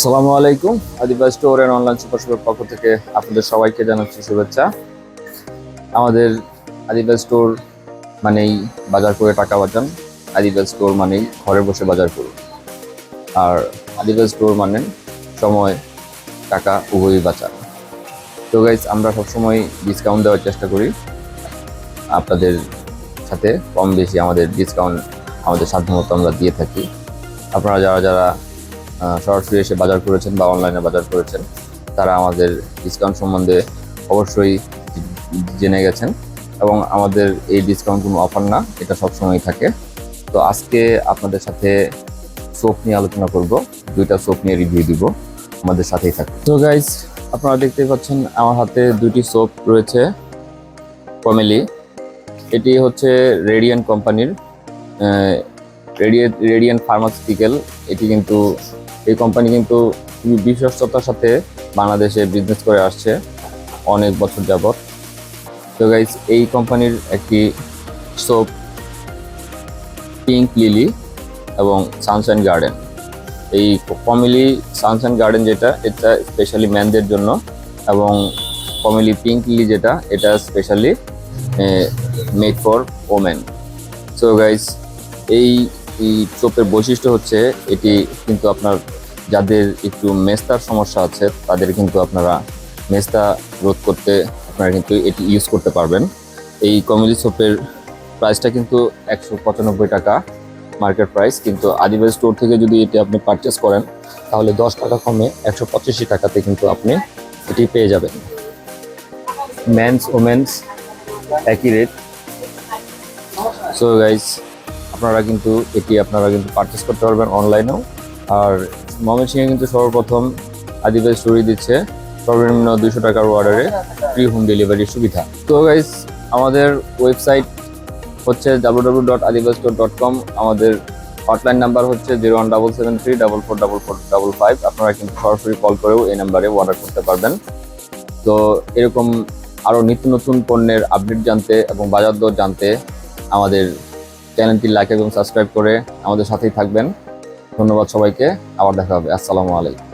আসসালামু আলাইকুম। আদিবাস store and online super শপের পক্ষ থেকে আপনাদের সবাইকে জানাচ্ছি শুভেচ্ছা। আমাদের আদিবাস স্টোর মানেই বাজার করে টাকা বাঁচান। আদিবাস স্টোর মানেই ঘরে বসে বাজার করুন। আর আদিবাস স্টোর মানে সময় টাকা উভয়ই বাঁচান। তো গাইজ, আমরা সবসময় ডিসকাউন্ট দেওয়ার চেষ্টা করি আপনাদের সাথে। কম বেশি আমাদের ডিসকাউন্ট আমাদের সাধ্যমতো আমরা দিয়ে থাকি। আপনারা যারা যারা সরাসরি এসে বাজার করেছেন বা অনলাইনে বাজার করেছেন, তারা আমাদের ডিসকাউন্ট সম্বন্ধে অবশ্যই জেনে গেছেন। এবং আমাদের এই ডিসকাউন্ট কোনো অফার না, এটা সবসময় থাকে। তো আজকে আপনাদের সাথে সোপ নিয়ে আলোচনা করব, দুইটা সোপ নিয়ে রিভিউ দিব। আমাদের সাথেই থাকুন। তো গাইজ, আপনারা দেখতেই পাচ্ছেন আমার হাতে দুইটি সোপ রয়েছে পমেলি। এটি হচ্ছে রেডিয়ান্ট কোম্পানির রেডিয়ান্ট ফার্মাসিউটিক্যাল। এটি কিন্তু এই কোম্পানি কিন্তু খুবই বিশ্বস্ততার সাথে বাংলাদেশে বিজনেস করে আসছে অনেক বছর যাবত। তো গাইজ, এই কোম্পানির একটি সোপ পিঙ্ক লিলি এবং সানশাইন গার্ডেন। এই পমেলি সানশাইন গার্ডেন যেটা, এটা স্পেশালি ম্যানদের জন্য, এবং পমেলি পিঙ্ক লিলি যেটা, এটা specially made for women. So guys, এই সোপের বৈশিষ্ট্য হচ্ছে এটি কিন্তু আপনার যাদের একটু মেস্তার সমস্যা আছে তাদের কিন্তু আপনারা মেস্তা রোধ করতে আপনারা কিন্তু এটি ইউজ করতে পারবেন। এই কমেলি সোপের প্রাইসটা কিন্তু 195 টাকা মার্কেট প্রাইস, কিন্তু আদিবাস স্টোর থেকে যদি এটি আপনি পারচেস করেন তাহলে 10 টাকা কমে 185 টাকাতে কিন্তু আপনি এটি পেয়ে যাবেন। মেন্স ওমেন্স একই রেট। সো গাইজ, আপনারা কিন্তু পারচেস করতে পারবেন অনলাইনেও। আর ময়মনসিংহে কিন্তু সর্বপ্রথম আদিবাস স্টোরি দিচ্ছে সর্বনিম্ন 200 টাকার অর্ডারে ফ্রি হোম ডেলিভারির সুবিধা। তো গাইজ, আমাদের ওয়েবসাইট হচ্ছে www.adibasstore.com। আমাদের হটলাইন নাম্বার হচ্ছে 01773444455। আপনারা কিন্তু সরাসরি কল করেও এই নাম্বারে অর্ডার করতে পারবেন। তো এরকম আরও নিত্য নতুন পণ্যের আপডেট জানতে এবং বাজার দর জানতে আমাদের চ্যানেলটি লাইক এবং সাবস্ক্রাইব করে আমাদের সাথেই থাকবেন। ধন্যবাদ সবাইকে, আবার দেখা হবে। আসসালামু আলাইকুম।